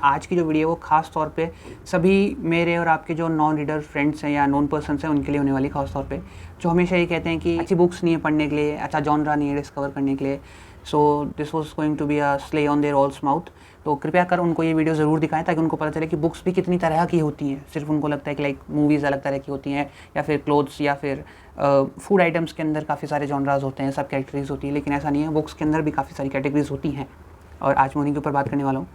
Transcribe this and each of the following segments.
आज की जो वीडियो है वो ख़ास तौर पे सभी मेरे और आपके जो नॉन रीडर फ्रेंड्स हैं या नॉन पर्सन्स हैं उनके लिए होने वाली, ख़ास तौर पे जो हमेशा ये कहते हैं कि अच्छी बुक्स नहीं है पढ़ने के लिए, अच्छा जॉनरा नहीं है डिस्कवर करने के लिए। So this was going to be a slay on their all's mouth. तो कृपया कर उनको ये वीडियो ज़रूर दिखाएं ताकि उनको पता चले कि बुक्स भी कितनी तरह की होती हैं। सिर्फ उनको लगता है कि लाइक मूवीज़ अलग तरह की होती हैं या फिर क्लोथ्स या फिर फूड आइटम्स के अंदर काफ़ी सारे जॉनराज होते हैं, सब कैटेगरीज होती है, लेकिन ऐसा नहीं है। बुक्स के अंदर भी काफ़ी सारी कैटेगरीज होती हैं और आज मैं उन्हीं के ऊपर बात करने वाला हूँ।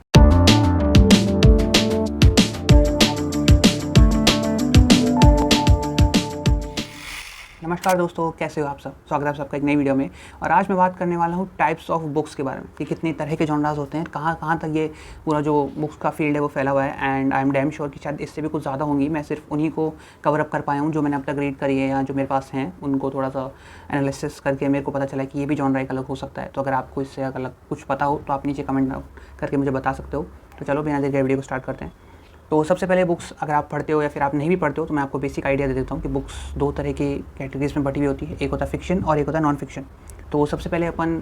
नमस्कार दोस्तों, कैसे हो आप सब। स्वागत है आप सबका एक नई वीडियो में। और आज मैं बात करने वाला हूँ टाइप्स ऑफ बुक्स के बारे में कि कितने तरह के जॉनरास होते हैं, कहाँ कहाँ तक ये पूरा जो बुक्स का फील्ड है वो फैला हुआ है। And I am damn sure कि शायद इससे भी कुछ ज़्यादा होंगी। मैं सिर्फ उन्हीं को कवर अप कर पाया हूँ जो मैंने अब तक रीड करी है या जो मेरे पास हैं, उनको थोड़ा सा एनालिसिस करके मेरे को पता चला कि ये भी जॉनरा एक अलग हो सकता है। तो अगर आपको इससे अलग कुछ पता हो तो आप नीचे कमेंट करके मुझे बता सकते हो। तो चलो बिना देर के वीडियो को स्टार्ट करते हैं। तो सबसे पहले बुक्स अगर आप पढ़ते हो या फिर आप नहीं भी पढ़ते हो तो मैं आपको बेसिक आइडिया दे देता हूँ कि बुक्स दो तरह की कैटेगरीज में बटी हुई होती है। एक होता है फिक्शन और एक होता है नॉन फिक्शन। तो सबसे पहले अपन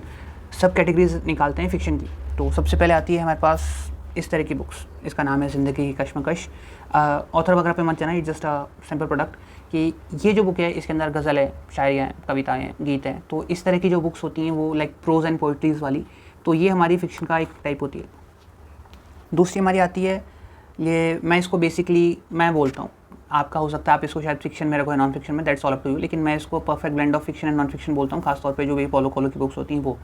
सब कैटेगरीज निकालते हैं फिक्शन की। तो सबसे पहले आती है हमारे पास इस तरह की बुक्स, इसका नाम है ज़िंदगी की कश्मकश। ऑथर वगैरह पे मत जाना, it just a simple product कि ये जो बुक है इसके अंदर गज़ल है, शायरी हैं, कविताएँ हैं, गीत हैं। तो इस तरह की जो बुक्स होती हैं वो लाइक प्रोज एंड पोइट्रीज़ वाली, तो ये हमारी फिक्शन का एक टाइप होती है। दूसरी हमारी आती है, ये मैं इसको बेसिकली मैं बोलता हूँ, आपका हो सकता है आप इसको शायद फिक्शन में रखो या नॉन फिक्शन में, that's all up to you, लेकिन मैं इसको perfect blend of fiction and non fiction बोलता हूँ। खासतौर पे जो भी पॉलो की बुक्स होती हैं वो।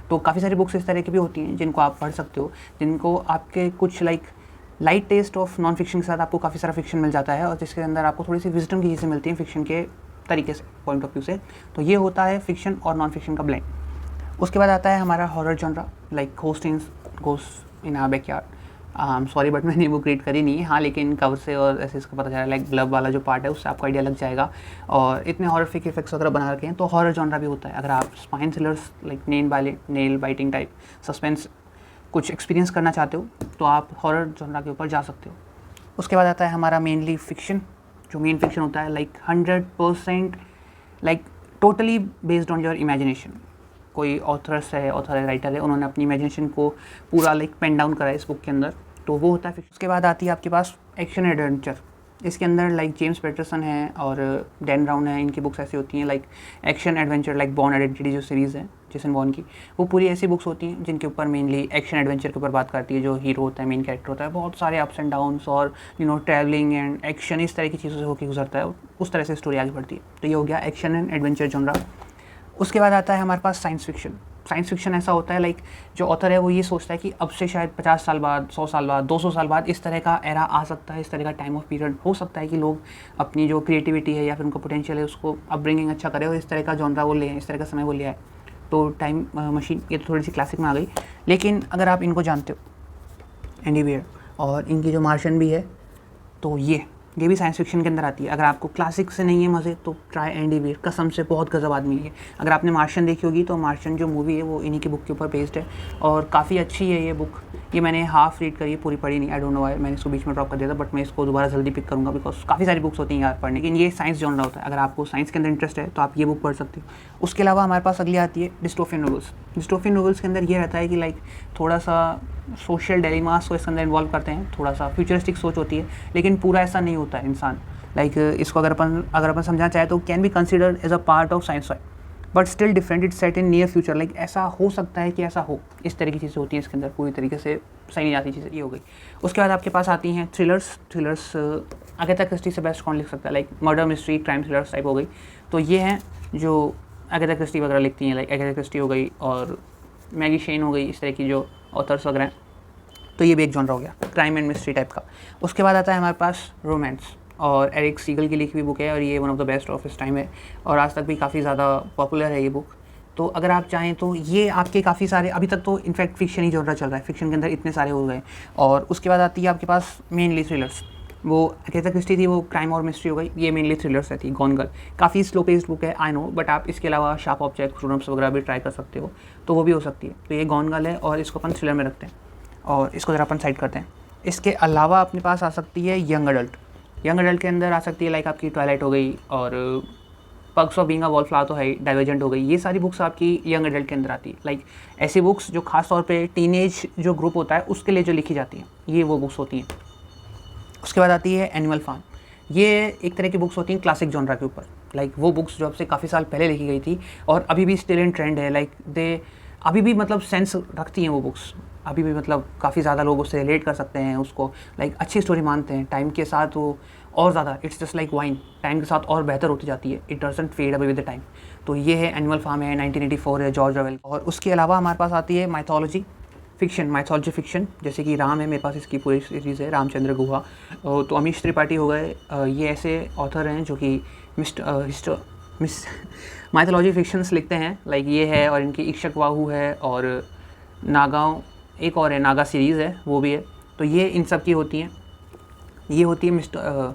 तो काफ़ी सारी बुक्स इस तरह की भी होती हैं जिनको आप पढ़ सकते हो, जिनको आपके कुछ light taste of non fiction के साथ आपको काफ़ी सारा फिक्शन मिल जाता है और जिसके अंदर आपको थोड़ी सी विजडम की चीज़ें मिलती हैं फिक्शन के तरीके से, पॉइंट ऑफ व्यू से। तो ये होता है फिक्शन और नॉन फिक्शन का ब्लेंड। उसके बाद आता है हमारा horror genre, like ghost in our backyard. Sorry but मैंने बुक रीड करी नहीं है, हाँ, लेकिन कवर से और ऐसे इसका पता चला, लाइक ब्लब वाला जो पार्ट है उससे आपको आइडिया लग जाएगा। और इतने हॉररिफिक इफेक्ट्स वगैरह बना रखे हैं। तो हॉरर जॉनरा भी होता है। अगर आप spine thrillers like nail biting type suspense कुछ एक्सपीरियंस करना चाहते हो तो आप हॉरर जॉनरा के ऊपर जा सकते हो। उसके बाद आता है हमारा मेनली फिक्शन, जो मेन फिक्शन होता है like 100% like totally based on your imagination. कोई ऑथर है, राइटर है, उन्होंने अपनी इमेजिनेशन को पूरा लाइक पेन डाउन करा है इस बुक के अंदर, तो वो होता है फिक्शन। उसके बाद आती है आपके पास एक्शन एडवेंचर। इसके अंदर लाइक जेम्स पैटरसन है और डैन ब्राउन है, इनकी बुक्स ऐसी होती हैं like action adventure, like born identity जो सीरीज़ है जेसन बॉर्न की, वो पूरी ऐसी बुक्स होती हैं जिनके ऊपर मेनली एक्शन एडवेंचर के ऊपर बात करती है। जो हीरो होता है, मेन कैरेक्टर होता है, बहुत सारे अप्स एंड डाउन्स और ट्रैवलिंग एंड एक्शन इस तरह की चीज़ों से होकर गुजरता है, उस तरह से स्टोरी आगे बढ़ती है। तो ये हो गया एक्शन एंड एडवेंचर जॉनरा। उसके बाद आता है हमारे पास साइंस फिक्शन। साइंस फिक्शन ऐसा होता है लाइक जो ऑथर है वो ये सोचता है कि अब से शायद 50 साल बाद, 100 साल बाद, 200 साल बाद इस तरह का एरा आ सकता है, इस तरह का टाइम ऑफ पीरियड हो सकता है कि लोग अपनी जो क्रिएटिविटी है या फिर उनका पोटेंशियल है उसको अपब्रिंगिंग अच्छा करे और इस तरह का जॉनरा वो ले आए, इस तरह का समय वो ले आए। तो टाइम मशीन ये तो थोड़ी सी क्लासिक में आ गई, लेकिन अगर आप इनको जानते हो, एंडी वेयर और इनकी जो मार्शन भी है, तो ये भी साइंस फिक्शन के अंदर आती है। अगर आपको क्लासिक से नहीं है मज़े तो ट्राई एंडी वेयर, कसम से बहुत गजब आदमी है। अगर आपने मार्शन देखी होगी तो मार्शन जो मूवी है वो इन्हीं की बुक के ऊपर बेस्ड है और काफ़ी अच्छी है ये बुक। ये मैंने हाफ रीड करी है, पूरी पढ़ी नहीं, आई डोंट नो व्हाई, मैंने इसको बीच में ड्रॉप कर दिया था, बट मैं इसको दोबारा जल्दी पिक करूँगा बिकॉज काफ़ी सारी बुक्स होती हैं यार पढ़ने की। ये साइंस जॉनरा होता है, अगर आपको साइंस के अंदर इंटरेस्ट है तो आप ये बुक पढ़ सकते हो। उसके अलावा हमारे पास अगली आती है डिस्टोपियन नॉवेल्स। डिस्टोपियन नॉवेल्स के अंदर ये रहता है कि लाइक थोड़ा सा सोशल डिलेमास को इसके अंदर इन्वॉल्व करते हैं, थोड़ा सा फ्यूचरिस्टिक सोच होती है, लेकिन पूरा ऐसा नहीं होता है इंसान। लाइक इसको अगर अपन समझना चाहे तो can be considered as a part of science, but still different, it set in near future. Like ऐसा हो सकता है कि ऐसा हो, इस तरह की चीज़ें होती हैं इसके अंदर, पूरी तरीके से सही नहीं जाती चीज़ें। ये हो गई। उसके बाद आपके पास आती हैं थ्रिलर्स। अगाथा क्रिस्टी से बेस्ट कौन लिख सकता है, like murder mystery crime thrillers type हो गई। तो ये हैं जो अगाथा क्रिस्टी वगैरह लिखती हैं, लाइक अगाथा क्रिस्टी हो गई और मैगी शेन हो गई, इस तरह की जो ऑथर्स वगैरह हैं। तो ये भी एक जॉनरा हो गया क्राइम एंड मिस्ट्री टाइप का। उसके बाद आता है हमारे पास रोमांस, और एरिक सीगल की लिखी हुई बुक है और ये one of the best of इस टाइम है और आज तक भी काफ़ी ज़्यादा पॉपुलर है ये बुक। तो अगर आप चाहें तो ये आपके काफ़ी सारे, अभी तक तो इनफैक्ट फिक्शन ही जॉनरा चल रहा है, फिक्शन के अंदर इतने सारे हो गए। और उसके बाद आती है आपके पास मेनली थ्रिलर्स। वो अगाथा क्रिस्टी थी, वो क्राइम और मिस्ट्री हो गई, ये मेनली थ्रिलर्स रहती है। गॉन गर्ल काफ़ी स्लो पेस्ड बुक है, आई नो, बट आप इसके अलावा शार्प ऑब्जेक्ट, ग्रोन-अप्स वगैरह भी ट्राई कर सकते हो, तो वो भी हो सकती है। तो ये गॉन गर्ल है और इसको अपन थ्रिलर में रखते हैं और इसको ज़रा अपन साइड करते हैं। इसके अलावा अपने पास आ सकती है यंग अडल्ट। यंग अडल्ट के अंदर आ सकती है लाइक आपकी ट्वाइलाइट हो गई और पर्क्स ऑफ बीइंग अ वॉलफ्लावर तो है, डाइवर्जेंट हो गई, ये सारी बुक्स आपकी यंग एडल्ट के अंदर आती है। लाइक ऐसी बुक्स जो खास तौर पे टीनेज जो ग्रुप होता है उसके लिए जो लिखी जाती हैं, ये वो बुक्स होती हैं। उसके बाद आती है एनिमल फार्म। ये एक तरह की बुक्स होती हैं क्लासिक जॉनरा के ऊपर। लाइक वो बुक्स जो अब से काफ़ी साल पहले लिखी गई थी और अभी भी स्टिल इन ट्रेंड है। लाइक दे अभी भी मतलब सेंस रखती हैं वो बुक्स, अभी भी मतलब काफ़ी ज़्यादा लोग उससे रिलेट कर सकते हैं उसको, लाइक अच्छी स्टोरी मानते हैं। टाइम के साथ वो और ज़्यादा, it's just like wine, time के साथ और बेहतर होती जाती है, it doesn't fade away with the time. तो ये है एनिमल फार्म है, 1984 है, जॉर्ज ऑरवेल। और उसके अलावा हमारे पास आती है माइथोलॉजी फिक्शन, माइथोलॉजी फिक्शन, जैसे कि राम है, मेरे पास इसकी पूरी सीरीज़ है, रामचंद्र गुहा। तो अमीश त्रिपाठी हो गए, ये ऐसे ऑथर हैं जो कि माइथोलॉजी फिक्शंस लिखते हैं। लाइक ये है, और इनकी इक्ष्वाकु है, और नागाओं एक और है, नागा सीरीज़ है, वो भी है। तो ये इन सब की होती हैं। ये होती है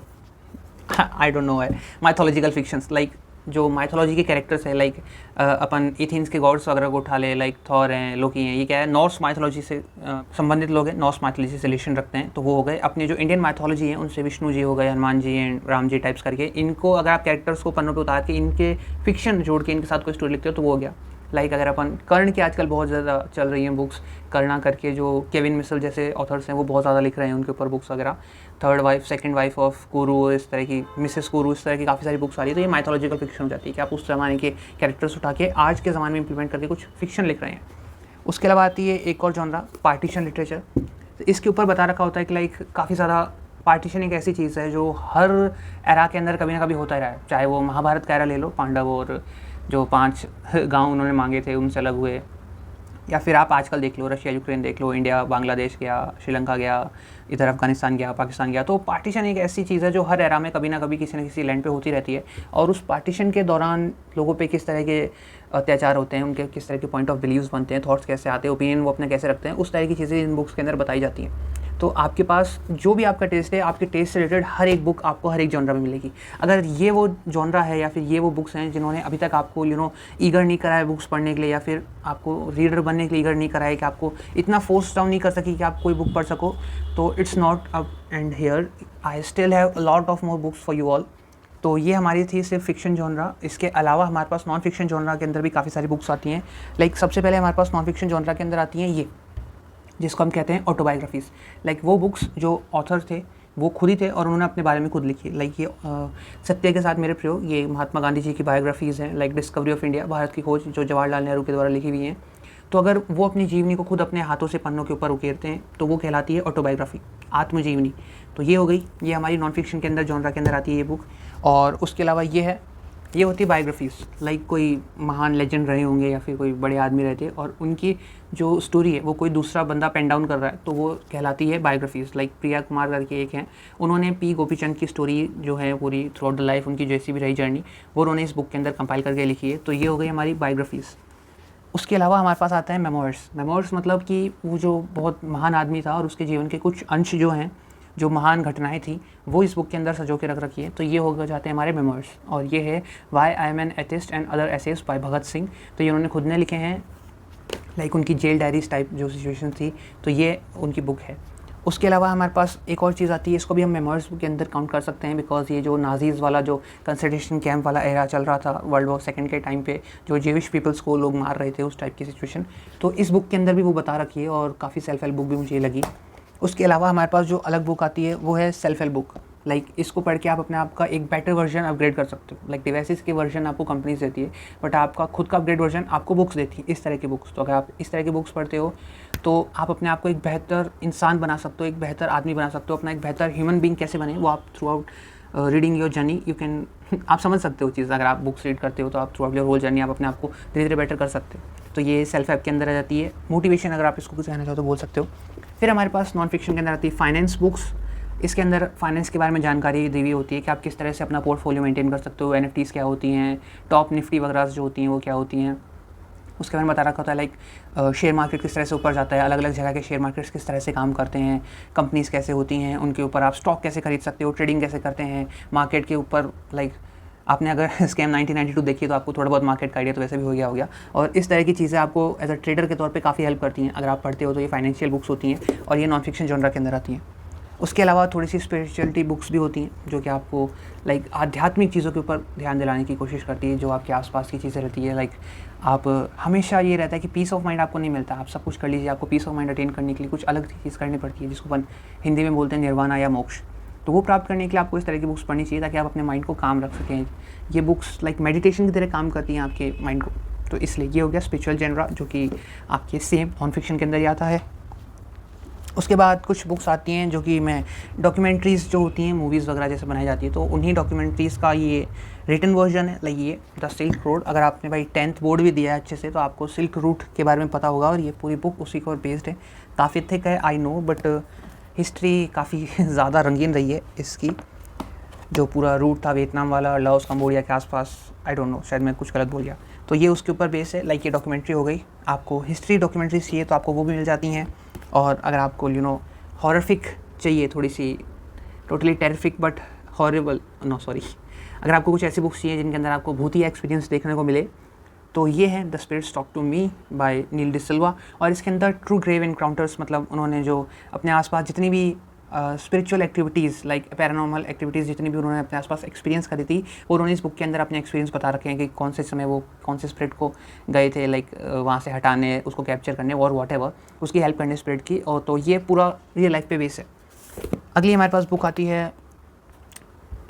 आई डोंट नो है माइथोलॉजिकल फिक्शंस। लाइक जो माइथोलॉजी के कैरेक्टर्स है, लाइक अपन एथेंस के गॉड्स वगैरह को उठा ले, लाइक थॉर हैं, लोकी हैं, ये क्या है, नॉर्स माइथोलॉजी से संबंधित लोग हैं, नॉर्स माइथोलॉजी से रिलेशन रखते हैं। तो वो हो गए। अपने जो इंडियन माइथोलॉजी है उनसे विष्णु जी हो गए, हनुमान जी एंड राम जी टाइप्स करके, इनको अगर आप कैरेक्टर्स को पन्नों पे उतार के इनके फिक्शन जोड़ के इनके साथ कोई स्टोरी लिखते हो तो वो हो गया। लाइक अगर अपन कर्ण की आजकल बहुत ज़्यादा चल रही हैं बुक्स, कर्णा करके जो केविन मिसल जैसे ऑथर्स हैं वो बहुत ज़्यादा लिख रहे हैं उनके ऊपर बुक्स वगैरह। Third wife, second wife of कुरु, इस तरह की मिसेस कुरु, इस तरह की काफ़ी सारी बुक्स आ रही है। तो ये माइथोलॉजिकल फिक्शन हो जाती है कि आप उस ज़माने के कैरेक्टर्स उठा के आज के ज़माने में इंप्लीमेंट करके कुछ फिक्शन लिख रहे हैं। उसके अलावा आती है एक और जॉनरा, पार्टीशन लिटरेचर। तो इसके ऊपर बता रखा होता है कि लाइक काफ़ी ज़्यादा पार्टीशन एक ऐसी चीज़ है जो हर एरा के अंदर कभी ना कभी होता रहा है। चाहे वो महाभारत का एरा ले लो, पांडव और जो 5 गांव उन्होंने मांगे थे उनसे अलग हुए, या फिर आप आजकल देख लो, रशिया यूक्रेन देख लो, इंडिया बांग्लादेश गया, श्रीलंका गया, इधर अफगानिस्तान गया, पाकिस्तान गया। तो पार्टीशन एक ऐसी चीज़ है जो हर एरा में कभी ना कभी किसी न किसी लैंड पे होती रहती है। और उस पार्टीशन के दौरान लोगों पे किस तरह के अत्याचार होते हैं, उनके किस तरह के पॉइंट ऑफ व्यूज़ बनते हैं, थॉट्स कैसे आते हैं, ओपिनियन वो अपने कैसे रखते हैं, उस तरह की चीज़ें इन बुक्स के अंदर बताई जाती हैं। तो आपके पास जो भी आपका टेस्ट है, आपके टेस्ट से रिलेटेड हर एक बुक आपको हर एक जॉनरा में मिलेगी। अगर ये वो जॉनरा है या फिर ये वो बुक्स हैं जिन्होंने अभी तक आपको ईगर नहीं कराया बुक्स पढ़ने के लिए, या फिर आपको रीडर बनने के लिए ईगर नहीं कराया, कि आपको इतना फोर्स डाउन नहीं कर सकी कि आप कोई बुक पढ़ सको, तो it's not up and here, I still have a lot of more books for you all. तो ये हमारी थी सिर्फ फिक्शन जॉनरा। इसके अलावा हमारे पास नॉन फिक्शन जॉनरा के अंदर भी काफ़ी सारी बुक्स आती हैं। लाइक सबसे पहले हमारे पास नॉन फिक्शन जॉनरा के अंदर आती हैं ये, जिसको हम कहते हैं ऑटोबायोग्राफीज़। लाइक वो बुक्स जो ऑथर थे वो खुद ही थे और उन्होंने अपने बारे में खुद लिखी। लाइक ये सत्य के साथ मेरे प्रयोग, ये महात्मा गांधी जी की बायोग्राफीज़ हैं। Like discovery of India, Bharat की खोज, जो जवाहरलाल नेहरू के द्वारा लिखी हुई हैं। तो अगर वो अपनी जीवनी को खुद अपने हाथों से पन्नों के ऊपर उकेरते हैं तो वो कहलाती है ऑटोबायोग्राफी, आत्मजीवनी। तो ये हो गई, ये हमारी नॉन फिक्शन के अंदर जॉनरा के अंदर आती है ये बुक। और उसके अलावा ये होती है बायोग्राफीज़। लाइक कोई महान लेजेंड रहे होंगे या फिर कोई बड़े आदमी रहते हैं और उनकी जो स्टोरी है वो कोई दूसरा बंदा पेन डाउन कर रहा है, तो वो कहलाती है बायोग्राफीज़। लाइक प्रिया कुमार करके एक हैं, उन्होंने पी गोपीचंद की स्टोरी जो है पूरी थ्रू आउट द लाइफ उनकी जैसी भी रही जर्नी, वो उन्होंने इस बुक के अंदर कंपाइल करके लिखी है। तो ये हो गई हमारी बायोग्राफीज़। उसके अलावा हमारे पास आता है मेमोइर्स। मेमोइर्स मतलब कि वो जो बहुत महान आदमी था और उसके जीवन के कुछ अंश जो हैं, जो महान घटनाएं थी, वो इस बुक के अंदर सजो के रख रखी है। तो ये हो जाते हैं हमारे मेमोइर्स। और ये है why I am an atheist and other essays by Bhagat Singh. तो ये उन्होंने खुद ने लिखे हैं, लाइक उनकी जेल डायरीज टाइप जो सिचुएशन थी, तो ये उनकी बुक है। उसके अलावा हमारे पास एक और चीज़ आती है, इसको भी हम मेमोइर्स के अंदर काउंट कर सकते हैं, बिकॉज ये जो नाजीज़ वाला जो कंसंट्रेशन कैंप वाला एरा चल रहा था वर्ल्ड वॉर सेकंड के टाइम पे, जो जेविश पीपल्स को लोग मार रहे थे, उस टाइप की सिचुएशन, तो इस बुक के अंदर भी वो बता रखी है और काफ़ी सेल्फ हेल्प बुक भी मुझे लगी। उसके अलावा हमारे पास जो अलग बुक आती है वो है सेल्फ हेल्प बुक। लाइक इसको पढ़ के आप अपने आप का एक बेटर वर्जन अपग्रेड कर सकते हो। लाइक डिवाइसेस के वर्जन आपको कंपनीज देती है, बट आपका खुद का अपग्रेड वर्जन आपको बुक्स देती है, इस तरह की बुक्स। तो अगर आप इस तरह की बुक्स पढ़ते हो तो आप अपने आप को एक बेहतर इंसान बना सकते हो, एक बेहतर आदमी बना सकते हो। अपना एक बेहतर ह्यूमन बीइंग कैसे बने वो आप through out reading your journey you can आप समझ सकते हो चीज़। अगर आप बुक्स रीड करते हो तो आप throughout your whole journey आप अपने आप को धीरे धीरे बेटर कर सकते हो। तो ये सेल्फ हेल्प के अंदर आ जाती है। मोटिवेशन अगर आप इसको कुछ कहना चाहो तो बोल सकते हो। फिर हमारे पास नॉन फिक्शन के अंदर आती है फाइनेंस बुक्स। इसके अंदर फाइनेंस के बारे में जानकारी दी हुई होती है कि आप किस तरह से अपना पोर्टफोलियो मेंटेन कर सकते हो, एनएफटीज़ क्या होती हैं, टॉप निफ्टी वगैरह जो होती हैं वो क्या होती हैं, उसके बारे में बता रखा होता है। लाइक शेयर मार्केट किस तरह से ऊपर जाता है, अलग अलग जगह के शेयर मार्केट्स किस तरह से काम करते हैं, कंपनीज़ कैसे होती हैं, उनके ऊपर आप स्टॉक कैसे खरीद सकते हो, ट्रेडिंग कैसे करते हैं मार्केट के ऊपर। लाइक आपने अगर स्कैम 1992 देखी तो आपको थोड़ा बहुत मार्केट का आइडिया तो वैसे भी हो गया। और इस तरह की चीज़ें आपको एज अ ट्रेडर के तौर पे काफ़ी हेल्प करती हैं अगर आप पढ़ते हो। तो ये फाइनेंशियल बुक्स होती हैं और ये नॉन फिक्शन जॉनरा के अंदर आती हैं। उसके अलावा थोड़ी सी स्पिरिचुअलिटी बुक्स भी होती हैं जो कि आपको लाइक आध्यात्मिक चीज़ों के ऊपर ध्यान दिलाने की कोशिश करती है, जो आपके आसपास की चीज़ें रहती है। लाइक आप हमेशा ये रहता है कि पीस ऑफ माइंड आपको नहीं मिलता, आप सब कुछ कर लीजिए, आपको पीस ऑफ माइंड अटेन करने के लिए कुछ अलग चीज़ करनी पड़ती है, जिसको अपन हिंदी में बोलते हैं निर्वाणा या मोक्ष। तो वो प्राप्त करने के लिए आपको इस तरह की बुक्स पढ़नी चाहिए ताकि आप अपने माइंड को काम रख सकें। ये बुक्स लाइक मेडिटेशन की तरह काम करती हैं आपके माइंड को। तो इसलिए ये हो गया स्पिरिचुअल जेनरा, जो कि आपके सेम नॉन फिक्शन के अंदर ही आता है। उसके बाद कुछ बुक्स आती हैं जो कि मैं डॉक्यूमेंट्रीज़ जो होती हैं, मूवीज़ वगैरह जैसे बनाई जाती है, तो उन्हीं डॉक्यूमेंट्रीज़ का ये रिटन वर्जन है। लाइक ये द सिल्क रोड, अगर आपने भाई 10th बोर्ड भी दिया है अच्छे से तो आपको सिल्क रूट के बारे में पता होगा, और ये पूरी बुक उसी के ऊपर बेस्ड है। काफ़ी थिक है आई नो, बट हिस्ट्री काफ़ी ज़्यादा रंगीन रही है इसकी। जो पूरा रूट था वियतनाम वाला, लाओस कंबोडिया के आसपास, आई डोंट नो, शायद मैं कुछ गलत बोल गया, तो ये उसके ऊपर बेस है। लाइक ये डॉक्यूमेंट्री हो गई। आपको हिस्ट्री डॉक्यूमेंट्री चाहिए तो आपको वो भी मिल जाती हैं। और अगर आपको हॉररफिक चाहिए, थोड़ी सी totally terrific but horrible, no sorry, अगर आपको कुछ ऐसी बुक्स चाहिए जिनके अंदर आपको भूतिया एक्सपीरियंस देखने को मिले, तो ये है the spirits talk to me by Neil D'Silva. और इसके अंदर ट्रू ग्रेव एनकाउंटर्स, मतलब उन्होंने जो अपने आसपास जितनी भी spiritual activities like paranormal activities जितनी भी उन्होंने अपने आसपास एक्सपीरियंस करी थी, वो उन्होंने इस बुक के अंदर अपने एक्सपीरियंस बता रखे हैं कि कौन से समय वो कौन से स्पिरिट को गए थे, लाइक वहाँ से हटाने, उसको कैप्चर करने और वॉटएवर, उसकी हेल्प करने स्पिरिट की। और तो ये पूरा रियल लाइफ पे बेस है। अगली हमारे पास बुक आती है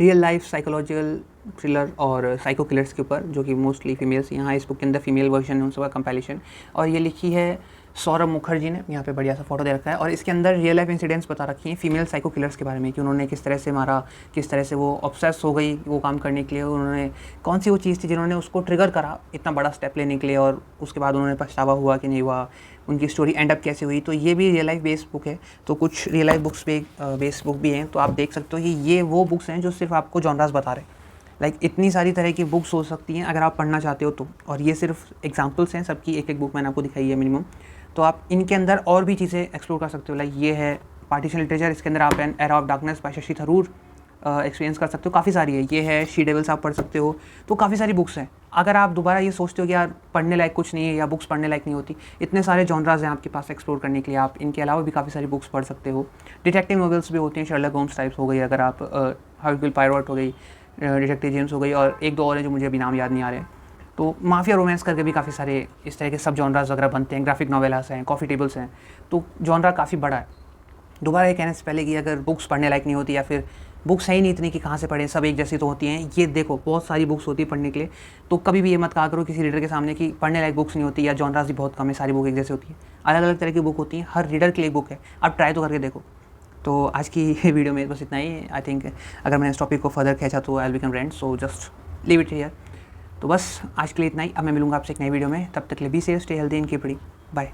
रियल लाइफ साइकोलॉजिकल थ्रिलर और साइको किलर्स के ऊपर, जो कि मोस्टली फीमेल्स। यहाँ इस बुक के अंदर फीमेल वर्जन है उन सबका कंपाइलेशन, और ये लिखी है सौरभ मुखर्जी ने। यहाँ पे बढ़िया सा फोटो दे रखा है, और इसके अंदर रियल लाइफ इंसिडेंट्स बता रखी हैं फीमेल साइको किलर्स के बारे में, कि उन्होंने किस तरह से मारा, किस तरह से वो ऑब्सेस हो गई वो काम करने के लिए, उन्होंने कौन सी वो चीज़ थी जिन्होंने उसको ट्रिगर करा इतना बड़ा स्टेप लेने के लिए, और उसके बाद उन्होंने पछतावा हुआ कि नहीं हुआ, उनकी स्टोरी एंड अप कैसे हुई। तो ये भी रियल लाइफ बेस्ड बुक है। तो कुछ रियल लाइफ बुक्स पे बेस्ड बुक भी हैं, तो आप देख सकते हो कि ये वो बुक्स हैं जो सिर्फ आपको जॉनरास बता रहे हैं। लाइक इतनी सारी तरह की बुक्स हो सकती हैं अगर आप पढ़ना चाहते हो तो, और ये सिर्फ एग्जांपल्स हैं, सबकी एक एक बुक मैंने आपको दिखाई है मिनिमम। तो आप इनके अंदर और भी चीज़ें एक्सप्लोर कर सकते हो। लाइक ये है पार्टीशन लिटरेचर, इसके अंदर आप an era of darkness by Shashi Tharoor experience कर सकते हो, काफ़ी सारी है। ये है शी डेविल्स आप पढ़ सकते हो। तो काफ़ी सारी बुक्स हैं। अगर आप दोबारा ये सोचते हो कि यार पढ़ने लायक कुछ नहीं है या बुक्स पढ़ने लायक नहीं होती, इतने सारे जॉनराज हैं आपके पास एक्सप्लोर करने के लिए, आप इनके अलावा भी काफ़ी सारी बुक्स पढ़ सकते हो। डिटेक्टिव नॉवेल्स भी होती हैं, शर्लक होम्स टाइप्स हो गई, अगर आप हर्क्यूल पायरोट हो गई, डिटेक्टिव जेम्स हो गई, और एक दो और हैं जो मुझे अभी नाम याद नहीं आ रहे। तो माफिया रोमांस करके भी काफ़ी सारे इस तरह के सब जॉनराज वगैरह बनते हैं, ग्राफिक नॉवेल्स हैं, कॉफ़ी टेबल्स हैं। तो जॉनरा काफ़ी बड़ा है। दोबारा ये कहने से पहले कि अगर बुक्स पढ़ने लायक नहीं होती या फिर बुक्स है ही नहीं इतनी कि कहाँ से पढ़ें, सब एक जैसी तो होती हैं, ये देखो बहुत सारी बुक्स होती है पढ़ने के लिए। तो कभी भी ये मत कहा करो किसी रीडर के सामने कि पढ़ने लायक बुक्स नहीं होती या जॉनराज भी बहुत कम है, सारी बुक एक जैसी होती है। अलग अलग तरह की बुक होती हैं, हर रीडर के लिए बुक है, आप ट्राई तो करके देखो। तो आज की वीडियो में बस इतना ही। आई थिंक अगर मैंने इस टॉपिक को फर्दर खींचा तो I will become friends, so just leave it here. तो बस आज के लिए इतना ही। अब मैं मिलूंगा आपसे एक नई वीडियो में, तब तक के लिए be safe, stay healthy and keep it. Bye.